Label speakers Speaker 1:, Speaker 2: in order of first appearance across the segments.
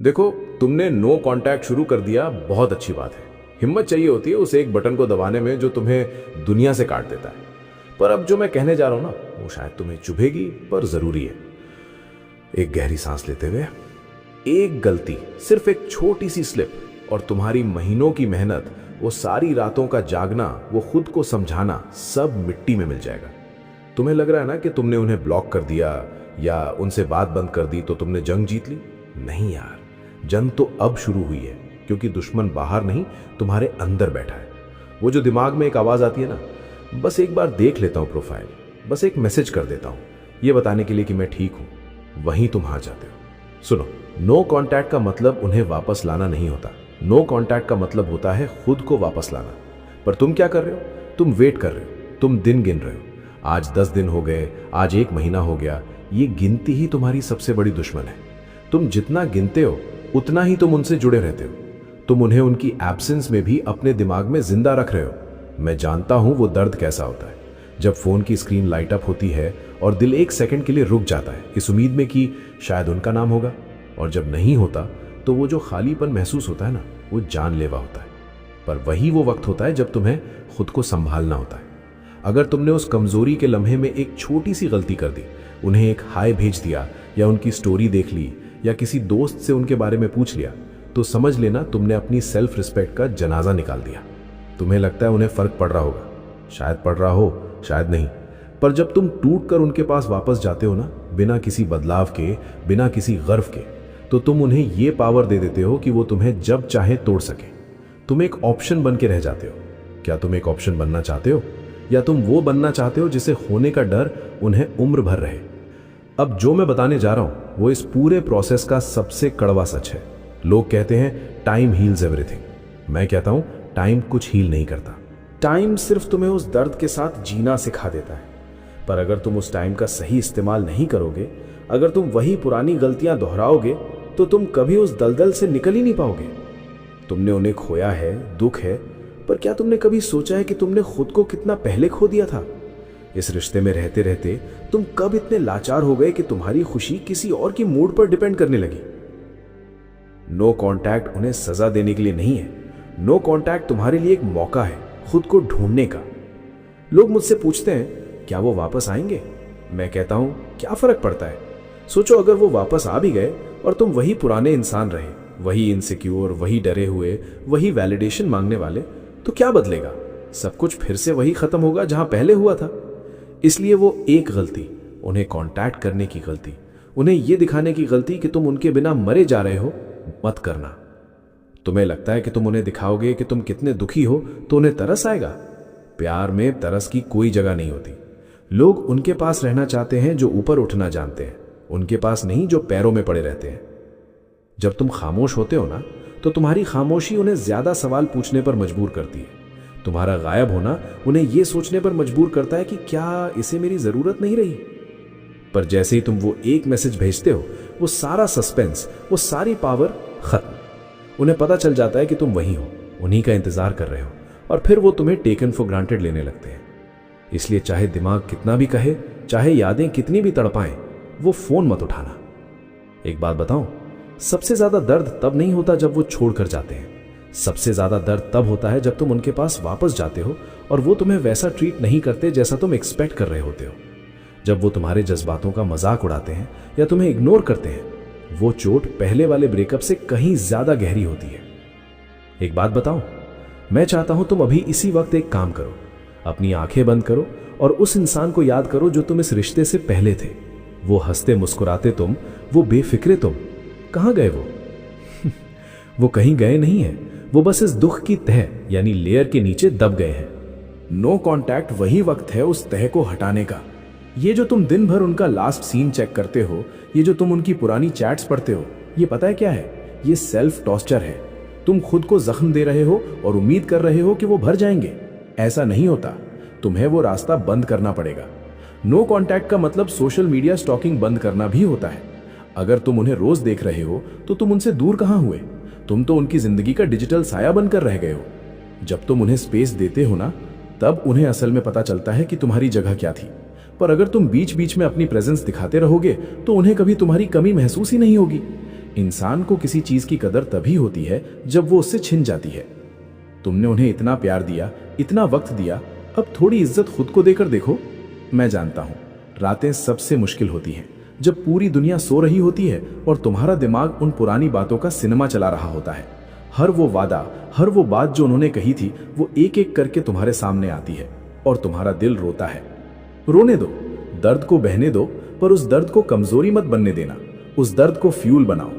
Speaker 1: देखो, तुमने no contact शुरू कर दिया, बहुत अच्छी बात है। हिम्मत चाहिए होती है उस एक बटन को दबाने में जो तुम्हें दुनिया से काट देता है। पर अब जो मैं कहने जा रहा हूं ना, वो शायद तुम्हें चुभेगी पर जरूरी है। एक गहरी सांस लेते हुए, एक गलती, सिर्फ एक छोटी सी स्लिप और तुम्हारी महीनों की मेहनत, वो सारी रातों का जागना, वो खुद को समझाना, सब मिट्टी में मिल जाएगा। तुम्हें लग रहा है ना कि तुमने उन्हें ब्लॉक कर दिया या उनसे बात बंद कर दी तो तुमने जंग जीत ली। नहीं यार, जंग तो अब शुरू हुई है, क्योंकि दुश्मन बाहर नहीं, तुम्हारे अंदर बैठा है। वो जो दिमाग में एक आवाज आती है ना, बस एक बार देख लेता हूं प्रोफाइल, बस एक मैसेज कर देता हूं, ये बताने के लिए कि मैं ठीक हूं, वहीं तुम हार जाते हो। सुनो, नो कांटेक्ट का मतलब उन्हें वापस लाना नहीं होता। नो कांटेक्ट का मतलब होता है खुद को वापस लाना। पर तुम क्या कर रहे हो? तुम वेट कर रहे हो, तुम दिन गिन रहे हो। आज 10 दिन हो गए, आज 1 महीना हो गया। ये गिनती ही तुम्हारी सबसे बड़ी दुश्मन है। तुम जितना गिनते हो उतना ही तुम उनसे जुड़े रहते हो। तुम उन्हें उनकी एब्सेंस में भी अपने दिमाग में जिंदा रख रहे हो। मैं जानता हूं वो दर्द कैसा होता है, जब फोन की स्क्रीन लाइट अप होती है और दिल 1 सेकंड के लिए रुक जाता है, इस उम्मीद में कि शायद उनका नाम होगा, और जब नहीं होता तो वो जो खालीपन महसूस होता है ना, वो जानलेवा होता है। पर वही वो वक्त होता है जब तुम्हें खुद को संभालना होता है। अगर तुमने उस कमजोरी के लम्हे में एक छोटी सी गलती कर दी, उन्हें एक हाय भेज दिया या उनकी स्टोरी देख ली या किसी दोस्त से उनके बारे में पूछ लिया, तो समझ लेना तुमने अपनी सेल्फ रिस्पेक्ट का जनाजा निकाल दिया। तुम्हें लगता है उन्हें फर्क पड़ रहा होगा, शायद पड़ रहा हो, शायद नहीं। पर जब तुम टूट कर उनके पास वापस जाते हो ना, बिना किसी बदलाव के, बिना किसी गर्व के, तो तुम उन्हें यह पावर दे देते हो कि वो तुम्हें जब चाहे तोड़ सके। तुम एक ऑप्शन बन के रह जाते हो। क्या तुम एक ऑप्शन बनना चाहते हो, या तुम वो बनना चाहते हो जिसे होने का डर उन्हें उम्र भर रहे? अब जो मैं बताने जा रहा हूं वो इस पूरे प्रोसेस का सबसे कड़वा सच है। लोग कहते हैं टाइम हील्स एवरीथिंग। मैं कहता हूं टाइम कुछ हील नहीं करता। टाइम सिर्फ तुम्हें उस दर्द के साथ जीना सिखा देता है। पर अगर तुम उस टाइम का सही इस्तेमाल नहीं करोगे, अगर तुम वही पुरानी गलतियां दोहराओगे, तो तुम कभी उस दलदल से निकल ही नहीं पाओगे। तुमने उन्हें खोया है, दुख है, पर क्या तुमने कभी सोचा है कि तुमने खुद को कितना पहले खो दिया था? इस रिश्ते में रहते रहते तुम कब इतने लाचार हो गए कि तुम्हारी खुशी किसी और की मूड पर डिपेंड करने लगी? नो कांटेक्ट उन्हें सजा देने के लिए नहीं है। नो कांटेक्ट तुम्हारे लिए एक मौका है खुद को ढूंढने का। लोग मुझसे पूछते हैं क्या वो वापस आएंगे? मैं कहता हूं क्या फर्क पड़ता है। सोचो, अगर वो वापस आ भी गए और तुम वही पुराने इंसान रहे, वही इनसिक्योर, वही डरे हुए, वही वैलिडेशन मांगने वाले, तो क्या बदलेगा? सब कुछ फिर से वही खत्म होगा जहां पहले हुआ था। इसलिए वो एक गलती, उन्हें कांटेक्ट करने की गलती, उन्हें यह दिखाने की गलती कि तुम उनके बिना मरे जा रहे हो, मत करना। तुम्हें लगता है कि तुम उन्हें दिखाओगे कि तुम कितने दुखी हो तो उन्हें तरस आएगा? प्यार में तरस की कोई जगह नहीं होती। लोग उनके पास रहना चाहते हैं जो ऊपर उठना जानते हैं, उनके पास नहीं जो पैरों में पड़े रहते हैं। जब तुम खामोश होते हो ना, तो तुम्हारी खामोशी उन्हें ज्यादा सवाल पूछने पर मजबूर करती है। तुम्हारा गायब होना उन्हें यह सोचने पर मजबूर करता है कि क्या इसे मेरी जरूरत नहीं रही? पर जैसे ही तुम वो एक मैसेज भेजते हो, वो सारा सस्पेंस, वो सारी पावर खत्म। उन्हें पता चल जाता है कि तुम वही हो, उन्हीं का इंतजार कर रहे हो, और फिर वो तुम्हें टेकन फॉर ग्रांटेड लेने लगते हैं। इसलिए चाहे दिमाग कितना भी कहे, चाहे यादें कितनी भी तड़पाएं, वो फोन मत उठाना। एक बात बताऊं, सबसे ज्यादा दर्द तब नहीं होता जब वो छोड़कर जाते हैं। सबसे ज्यादा दर्द तब होता है जब तुम उनके पास वापस जाते हो और वो तुम्हें वैसा ट्रीट नहीं करते जैसा तुम एक्सपेक्ट कर रहे होते हो। जब वो तुम्हारे जज्बातों का मजाक उड़ाते हैं या तुम्हें इग्नोर करते हैं, वो चोट पहले वाले ब्रेकअप से कहीं ज्यादा गहरी होती है। एक बात बताऊं, मैं चाहता हूं तुम अभी इसी वक्त एक काम करो। अपनी आंखें बंद करो और उस इंसान को याद करो जो तुम इस रिश्ते से पहले थे। वो हंसते मुस्कुराते तुम, वो बेफिक्रे तुम। कहां गए वो? वो कहीं गए नहीं है, वो बस इस दुख की तह यानी लेयर के नीचे दब गए हैं। नो कांटेक्ट वही वक्त है उस तह को हटाने का। ये जो तुम दिन भर उनका लास्ट सीन चेक करते हो, ये जो तुम उनकी पुरानी चैट्स पढ़ते हो, ये पता है क्या है? ये सेल्फ टॉर्चर है। तुम खुद को जख्म दे रहे हो और उम्मीद कर रहे हो कि वो भर जाएंगे। ऐसा नहीं होता। तुम्हें वो रास्ता बंद करना पड़ेगा। नो कांटेक्ट का मतलब सोशल मीडिया स्टॉकिंग बंद करना भी होता है। अगर तुम उन्हें रोज देख रहे हो तो तुम उनसे दूर कहां हुए? तुम तो उनकी जिंदगी का डिजिटल साया बनकर रह गए हो। जब तुम उन्हें स्पेस देते हो ना, तब उन्हें असल में पता चलता है कि तुम्हारी जगह क्या थी। पर अगर तुम बीच बीच में अपनी प्रेजेंस दिखाते रहोगे तो उन्हें कभी तुम्हारी कमी महसूस ही नहीं होगी।
Speaker 2: इंसान को किसी चीज की कदर तभी होती है जब वो उससे छिन जाती है। तुमने उन्हें इतना प्यार दिया, इतना वक्त दिया, अब थोड़ी इज्जत खुद को देकर देखो। मैं जानता हूं रातें सबसे मुश्किल होती हैं, जब पूरी दुनिया सो रही होती है और तुम्हारा दिमाग उन पुरानी बातों का सिनेमा चला रहा होता है। हर वो वादा, हर वो बात जो उन्होंने कही थी, वो एक एक करके तुम्हारे सामने आती है और तुम्हारा दिल रोता है। रोने दो, दर्द को बहने दो, पर उस दर्द को कमजोरी मत बनने देना। उस दर्द को फ्यूल बनाओ।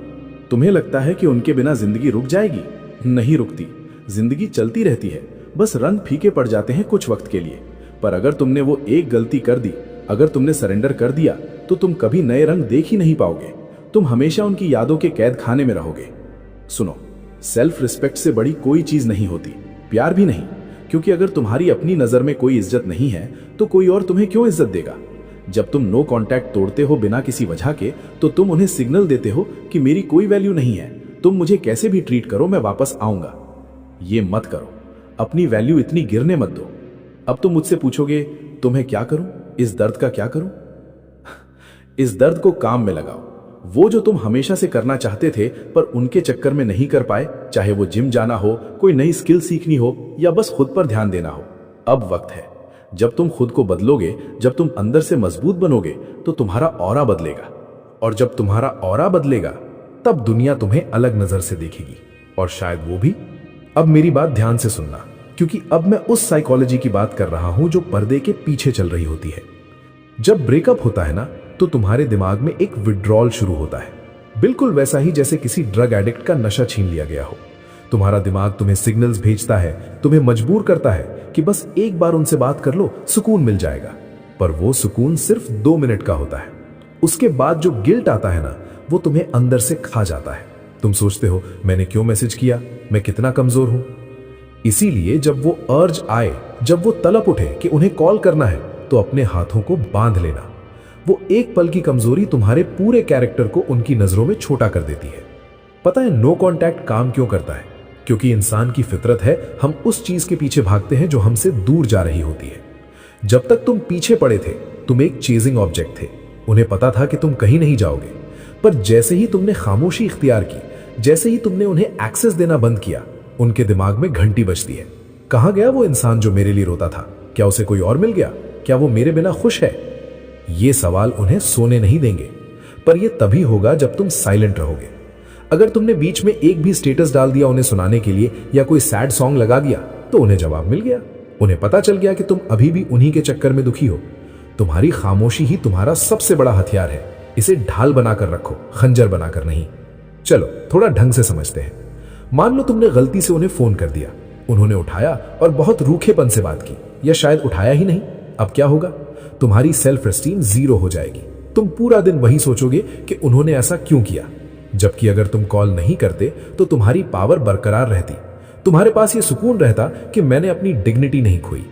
Speaker 2: तुम्हें लगता है कि उनके बिना जिंदगी रुक जाएगी? नहीं रुकती। जिंदगी चलती रहती है, बस रंग फीके पड़ जाते हैं कुछ वक्त के लिए। पर अगर तुमने वो एक गलती कर दी, अगर तुमने सरेंडर कर दिया, तो तुम कभी नए रंग देख ही नहीं पाओगे। तुम हमेशा उनकी यादों के कैद खाने में रहोगे। सुनो, सेल्फ रिस्पेक्ट से बड़ी कोई चीज नहीं होती, प्यार भी नहीं। क्योंकि अगर तुम्हारी अपनी नजर में कोई इज्जत नहीं है, तो कोई और तुम्हें क्यों इज्जत देगा? जब तुम नो कांटेक्ट तोड़ते हो बिना किसी वजह के, तो तुम उन्हें सिग्नल देते हो कि मेरी कोई वैल्यू नहीं है, तुम मुझे कैसे भी ट्रीट करो, मैं वापस आऊंगा। ये मत करो, अपनी वैल्यू इतनी गिरने मत दो। अब तुम मुझसे पूछोगे, तुम्हें क्या करूं, इस दर्द का क्या करूं? इस दर्द को काम में लगाओ। वो जो तुम हमेशा से करना चाहते थे पर उनके चक्कर में नहीं कर पाए, चाहे वो जिम जाना हो, कोई नई स्किल सीखनी हो, या बस खुद पर ध्यान देना हो, अब वक्त है। जब तुम खुद को बदलोगे, जब तुम अंदर से मजबूत बनोगे, तो तुम्हारा ऑरा बदलेगा। और जब तुम्हारा ऑरा बदलेगा, तब दुनिया तुम्हें अलग नजर से देखेगी। और शायद वो भी। अब मेरी बात ध्यान से सुनना, क्योंकि अब मैं उस साइकोलॉजी की बात कर रहा हूं जो पर्दे के पीछे चल रही होती है। जब ब्रेकअप होता है ना, तो तुम्हारे दिमाग में एक विड्रॉल शुरू होता है, बिल्कुल वैसा ही जैसे किसी ड्रग एडिक्ट का नशा छीन लिया गया हो। तुम्हारा दिमाग तुम्हें सिग्नल्स भेजता है, तुम्हें मजबूर करता है कि बस एक बार उनसे बात कर लो, सुकून मिल जाएगा। पर वो सुकून सिर्फ 2 मिनट का होता है। उसके बाद जो गिल्ट आता है ना, वो तुम्हें अंदर से खा जाता है। तुम सोचते हो, मैंने क्यों मैसेज किया, मैं कितना कमजोर हूं। इसीलिए जब वो अर्ज आए, जब वो तलब उठे कि उन्हें कॉल करना है, तो अपने हाथों को बांध लेना। वो एक पल की कमजोरी तुम्हारे पूरे कैरेक्टर को उनकी नजरों में छोटा कर देती है। पता है नो कांटेक्ट काम क्यों करता है? क्योंकि इंसान की फितरत है, हम उस चीज के पीछे भागते हैं जो हमसे दूर जा रही होती है। जब तक तुम पीछे पड़े थे, तुम एक चेजिंग ऑब्जेक्ट थे। उन्हें पता था कि तुम कहीं नहीं जाओगे। पर जैसे ही तुमने खामोशी इख्तियार की, जैसे ही तुमने उन्हें एक्सेस देना बंद किया, उनके दिमाग में घंटी बजती है। कहां गया वो इंसान जो मेरे लिए रोता था? क्या उसे कोई और मिल गया? क्या वो मेरे बिना खुश है? ये सवाल उन्हें सोने नहीं देंगे। पर यह तभी होगा जब तुम साइलेंट रहोगे। अगर तुमने बीच में एक भी स्टेटस डाल दिया उन्हें सुनाने के लिए, या कोई सैड सॉन्ग लगा दिया, तो उन्हें जवाब मिल गया। उन्हें पता चल गया कि तुम अभी भी उन्हीं के चक्कर में दुखी हो। तुम्हारी खामोशी ही तुम्हारा सबसे बड़ा हथियार है। इसे ढाल बनाकर रखो, खंजर बनाकर नहीं। चलो थोड़ा ढंग से समझते हैं। मान लो तुमने गलती से उन्हें फोन कर दिया, उन्होंने उठाया और बहुत रूखेपन से बात की, या शायद उठाया ही नहीं। अब क्या होगा? तुम्हारी सेल्फ एस्टीम 0 हो जाएगी। तुम पूरा दिन वही सोचोगे कि उन्होंने ऐसा क्यों किया। जबकि अगर तुम कॉल नहीं करते, तो तुम्हारी पावर बरकरार रहती। तुम्हारे पास ये सुकून रहता कि मैंने अपनी डिग्निटी नहीं खोई।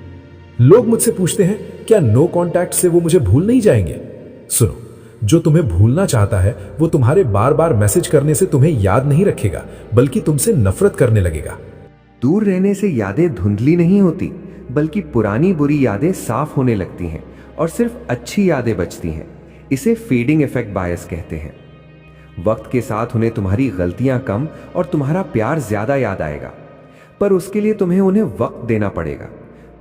Speaker 2: लोग मुझसे पूछते हैं, क्या नो कांटेक्ट से वो मुझे भूल नहीं जाएंगे? सुनो, जो तुम्हें भूलना चाहता है, वो तुम्हारे बार बार मैसेज करने से तुम्हें याद नहीं रखेगा, बल्कि तुमसे नफरत करने लगेगा।
Speaker 3: दूर रहने से यादें धुंधली नहीं होती, बल्कि पुरानी बुरी यादें साफ होने लगती हैं और सिर्फ अच्छी यादें बचती हैं। इसे फेडिंग इफेक्ट बायस कहते हैं। वक्त के साथ उन्हें तुम्हारी गलतियां कम और तुम्हारा प्यार ज्यादा याद आएगा, पर उसके लिए तुम्हें उन्हें वक्त देना पड़ेगा।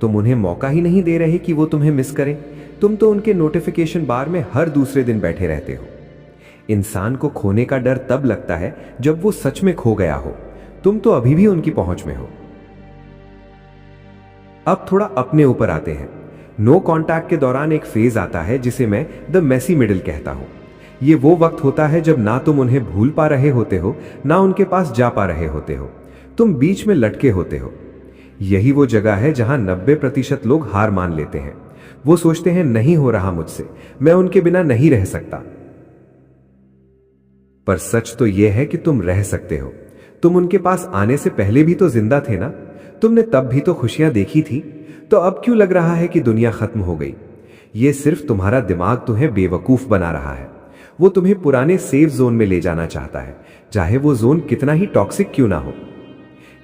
Speaker 3: तुम उन्हें मौका ही नहीं दे रहे कि वो तुम्हें मिस करें। तुम तो उनके नोटिफिकेशन बार में हर दूसरे दिन बैठे रहते हो। इंसान को खोने का डर तब लगता है जब वो सच में खो गया हो। तुम तो अभी भी उनकी पहुंच में हो। अब थोड़ा अपने ऊपर आते हैं। नो कांटेक्ट के दौरान एक फेज आता है जिसे मैं द मेसी मिडिल कहता हूं। ये वो वक्त होता है जब ना तुम उन्हें भूल पा रहे होते हो, ना उनके पास जा पा रहे होते हो। तुम बीच में लटके होते हो। यही वो जगह है जहां 90% लोग हार मान लेते हैं। वो सोचते हैं, नहीं हो रहा मुझसे, मैं उनके बिना नहीं रह सकता। पर सच तो यह है कि तुम रह सकते हो। तुम उनके पास आने से पहले भी तो जिंदा थे ना। तुमने तब भी तो खुशियां देखी थी। तो अब क्यों लग रहा है कि दुनिया खत्म हो गई? यह सिर्फ तुम्हारा दिमाग तुम्हें बेवकूफ बना रहा है। वो तुम्हें पुराने सेफ जोन में ले जाना चाहता है, चाहे वो जोन कितना ही टॉक्सिक क्यों ना हो।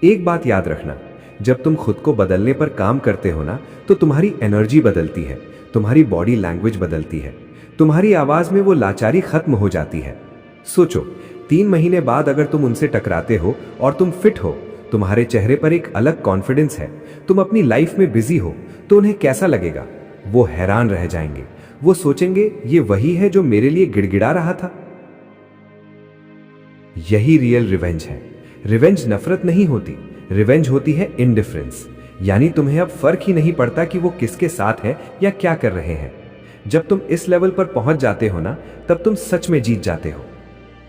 Speaker 3: एक बात याद रखना, जब तुम खुद को बदलने पर काम करते हो ना, तो तुम्हारी एनर्जी बदलती है, तुम्हारी बॉडी लैंग्वेज बदलती है, तुम्हारी आवाज में वो लाचारी खत्म हो जाती है। सोचो, 3 महीने बाद अगर तुम उनसे टकराते हो और तुम फिट हो, तुम्हारे चेहरे पर एक अलग कॉन्फिडेंस है, तुम अपनी लाइफ में बिजी हो, तो उन्हें कैसा लगेगा? वो हैरान रह जाएंगे। वो सोचेंगे ये वही है जो मेरे लिए गिड़गिड़ा रहा था। यही रियल रिवेंज है। रिवेंज नफरत नहीं होती, रिवेंज होती है इनडिफरेंस। यानी तुम्हें अब फर्क ही नहीं पड़ता कि वो किसके साथ है या क्या कर रहे हैं। जब तुम इस लेवल पर पहुंच जाते हो ना, तब तुम सच में जीत जाते हो।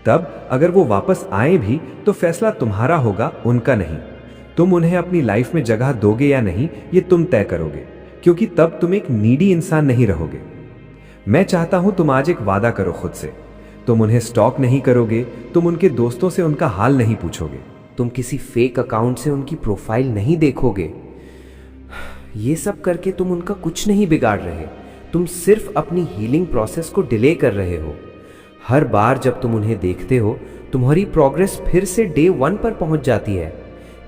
Speaker 3: तब अगर वो वापस आए भी तो फैसला तुम्हारा होगा, उनका नहीं। तुम उन्हें अपनी लाइफ में जगह दोगे या नहीं, ये तुम तय करोगे, क्योंकि तब तुम एक नीडी इंसान नहीं रहोगे। मैं चाहता हूं तुम आज एक वादा करो खुद से। तुम उन्हें स्टॉक नहीं करोगे, तुम उनके दोस्तों से उनका हाल नहीं पूछोगे,
Speaker 4: तुम किसी फेक अकाउंट से उनकी प्रोफाइल नहीं देखोगे। ये सब करके तुम उनका कुछ नहीं बिगाड़ रहे, तुम सिर्फ अपनी हीलिंग प्रोसेस को डिले कर रहे हो। हर बार जब तुम उन्हें देखते हो, तुम्हारी प्रोग्रेस फिर से डे 1 पर पहुंच जाती है।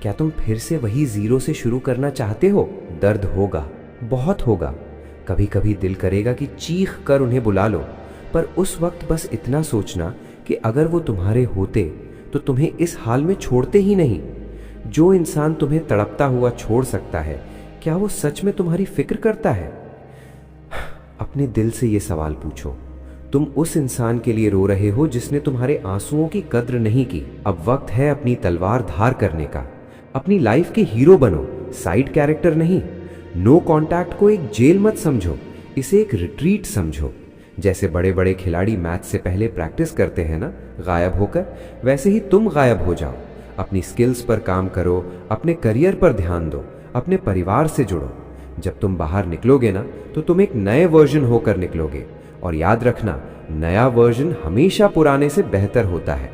Speaker 4: क्या तुम फिर से वही 0 से शुरू करना चाहते हो? दर्द होगा, बहुत होगा। कभी कभी दिल करेगा कि चीख कर उन्हें बुला लो, पर उस वक्त बस इतना सोचना कि अगर वो तुम्हारे होते तो तुम्हें इस हाल में छोड़ते ही नहीं। जो इंसान तुम्हें तड़पता हुआ छोड़ सकता है, क्या वो सच में तुम्हारी फिक्र करता है? अपने दिल से ये सवाल पूछो। तुम उस इंसान के लिए रो रहे हो जिसने तुम्हारे आंसुओं की कद्र नहीं की। अब वक्त है अपनी तलवार धार करने का। अपनी लाइफ के हीरो बनो, साइड कैरेक्टर नहीं। नो कांटेक्ट को एक जेल मत समझो, इसे एक रिट्रीट समझो। जैसे बड़े बड़े खिलाड़ी मैच से पहले प्रैक्टिस करते हैं ना, गायब होकर, वैसे ही तुम गायब हो जाओ। अपनी स्किल्स पर काम करो, अपने करियर पर ध्यान दो, अपने परिवार से जुड़ो। जब तुम बाहर निकलोगे ना, तो तुम एक नए वर्जन होकर निकलोगे। और याद रखना, नया वर्जन हमेशा पुराने से बेहतर होता है।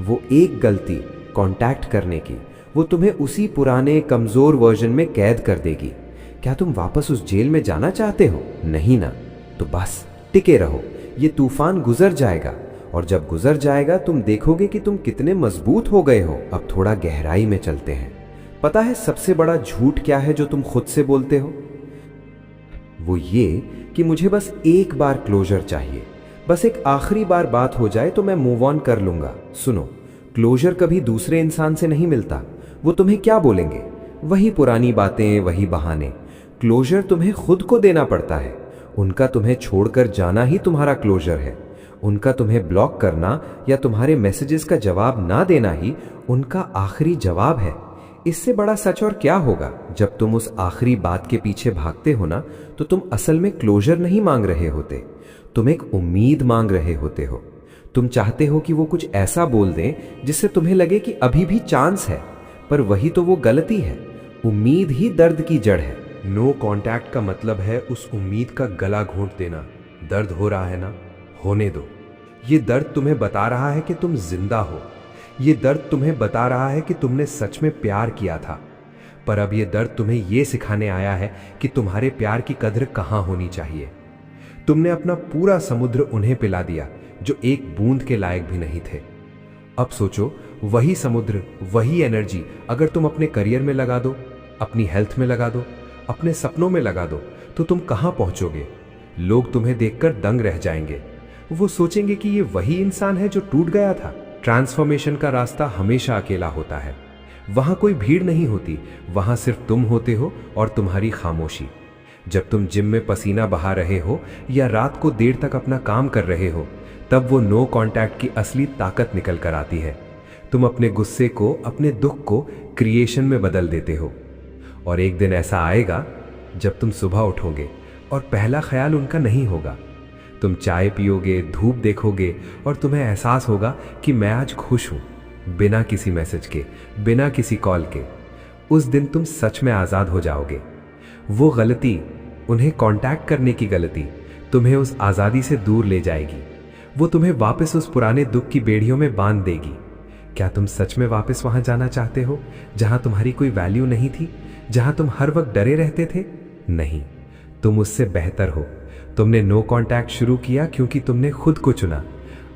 Speaker 4: वो एक गलती कांटेक्ट करने की, वो तुम्हें उसी पुराने कमजोर वर्जन में कैद कर देगी। क्या तुम वापस उस जेल में जाना चाहते हो? नहीं ना, तो बस टिके रहो। ये तूफान गुजर जाएगा, और जब गुजर जाएगा तुम देखोगे कि तुम कितने मजबूत हो गए हो। अब थोड़ा गहराई में चलते हैं। पता है सबसे बड़ा झूठ क्या है जो तुम खुद से बोलते हो? वो ये कि मुझे बस एक बार क्लोजर चाहिए, बस एक आखिरी बार बात हो जाए तो मैं मूव ऑन कर लूंगा। सुनो, क्लोजर कभी दूसरे इंसान से नहीं मिलता। वो तुम्हें क्या बोलेंगे? वही पुरानी बातें, वही बहाने। क्लोजर तुम्हें खुद को देना पड़ता है। उनका तुम्हें छोड़कर जाना ही तुम्हारा क्लोजर है। उनका तुम्हें ब्लॉक करना या तुम्हारे मैसेजेस का जवाब ना देना ही उनका आखिरी जवाब है। इससे बड़ा सच और क्या होगा? जब तुम उस आखिरी बात के पीछे भागते हो ना, तो तुम असल में क्लोजर नहीं मांग रहे होते, तुम एक उम्मीद मांग रहे होते हो। तुम चाहते हो कि वो कुछ ऐसा बोल दें जिससे तुम्हें लगे कि अभी भी चांस है, पर वही तो वो गलती है। उम्मीद ही दर्द की जड़ है।
Speaker 5: नो कांटेक्ट का मतलब है उस उम्मीद का गला घोंट देना। दर्द हो रहा है ना, होने दो। ये दर्द तुम्हें बता रहा है कि तुम जिंदा हो। ये दर्द तुम्हें बता रहा है कि तुमने सच में प्यार किया था। पर अब ये दर्द तुम्हें ये सिखाने आया है कि तुम्हारे प्यार की कद्र कहाँ होनी चाहिए। तुमने अपना पूरा समुद्र उन्हें पिला दिया जो एक बूंद के लायक भी नहीं थे। अब सोचो, वही समुद्र, वही एनर्जी अगर तुम अपने करियर में लगा दो, अपनी हेल्थ में लगा दो, अपने सपनों में लगा दो, तो तुम कहाँ पहुंचोगे? लोग तुम्हें देखकर दंग रह जाएंगे। वो सोचेंगे कि ये वही इंसान है जो टूट गया था। ट्रांसफॉर्मेशन का रास्ता हमेशा अकेला होता है। वहां कोई भीड़ नहीं होती, वहां सिर्फ तुम होते हो और तुम्हारी खामोशी। जब तुम जिम में पसीना बहा रहे हो या रात को देर तक अपना काम कर रहे हो, तब वो नो कांटेक्ट की असली ताकत निकल कर आती है। तुम अपने गुस्से को, अपने दुख को क्रिएशन में बदल देते हो। और एक दिन ऐसा आएगा जब तुम सुबह उठोगे और पहला ख्याल उनका नहीं होगा। तुम चाय पियोगे, धूप देखोगे और तुम्हें एहसास होगा कि मैं आज खुश हूं, बिना किसी मैसेज के, बिना किसी कॉल के। उस दिन तुम सच में आज़ाद हो जाओगे। वो गलती, उन्हें कांटेक्ट करने की गलती, तुम्हें उस आज़ादी से दूर ले जाएगी। वो तुम्हें वापस उस पुराने दुख की बेड़ियों में बांध देगी। क्या तुम सच में वापस वहां जाना चाहते हो जहां तुम्हारी कोई वैल्यू नहीं थी, जहां तुम हर वक्त डरे रहते थे? नहीं, तुम उससे बेहतर हो। तुमने नो कांटेक्ट शुरू किया क्योंकि तुमने खुद को चुना।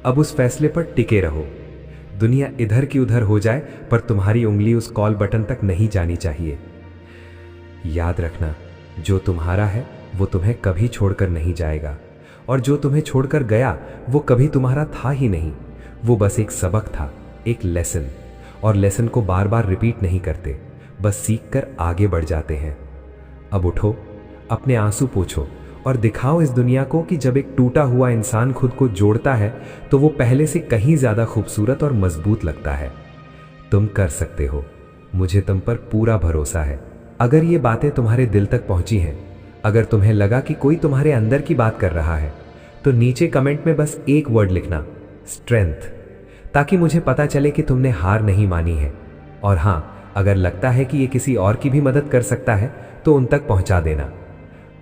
Speaker 5: अब उस फैसले पर टिके रहो। दुनिया इधर की उधर हो जाए, पर तुम्हारी उंगली उस कॉल बटन तक नहीं जानी चाहिए। याद रखना, जो तुम्हारा है वो तुम्हें कभी छोड़कर नहीं जाएगा, और जो तुम्हें छोड़कर गया वो कभी तुम्हारा था ही नहीं। वो बस एक सबक था, एक लेसन। और लेसन को बार बार रिपीट नहीं करते, बस सीख कर आगे बढ़ जाते हैं। अब उठो, अपने आंसू पोंछो और दिखाओ इस दुनिया को कि जब एक टूटा हुआ इंसान खुद को जोड़ता है तो वो पहले से कहीं ज्यादा खूबसूरत और मजबूत लगता है। तुम कर सकते हो, मुझे तुम पर पूरा भरोसा है। अगर ये बातें तुम्हारे दिल तक पहुंची हैं, अगर तुम्हें लगा कि कोई तुम्हारे अंदर की बात कर रहा है, तो नीचे कमेंट में बस एक वर्ड लिखना, स्ट्रेंथ, ताकि मुझे पता चले कि तुमने हार नहीं मानी है। और हाँ, अगर लगता है कि ये किसी और की भी मदद कर सकता है तो उन तक पहुंचा देना।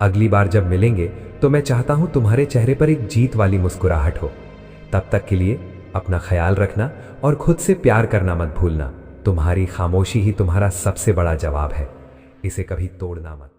Speaker 5: अगली बार जब मिलेंगे तो मैं चाहता हूं तुम्हारे चेहरे पर एक जीत वाली मुस्कुराहट हो। तब तक के लिए अपना ख्याल रखना और खुद से प्यार करना मत भूलना। तुम्हारी खामोशी ही तुम्हारा सबसे बड़ा जवाब है। इसे कभी तोड़ना मत।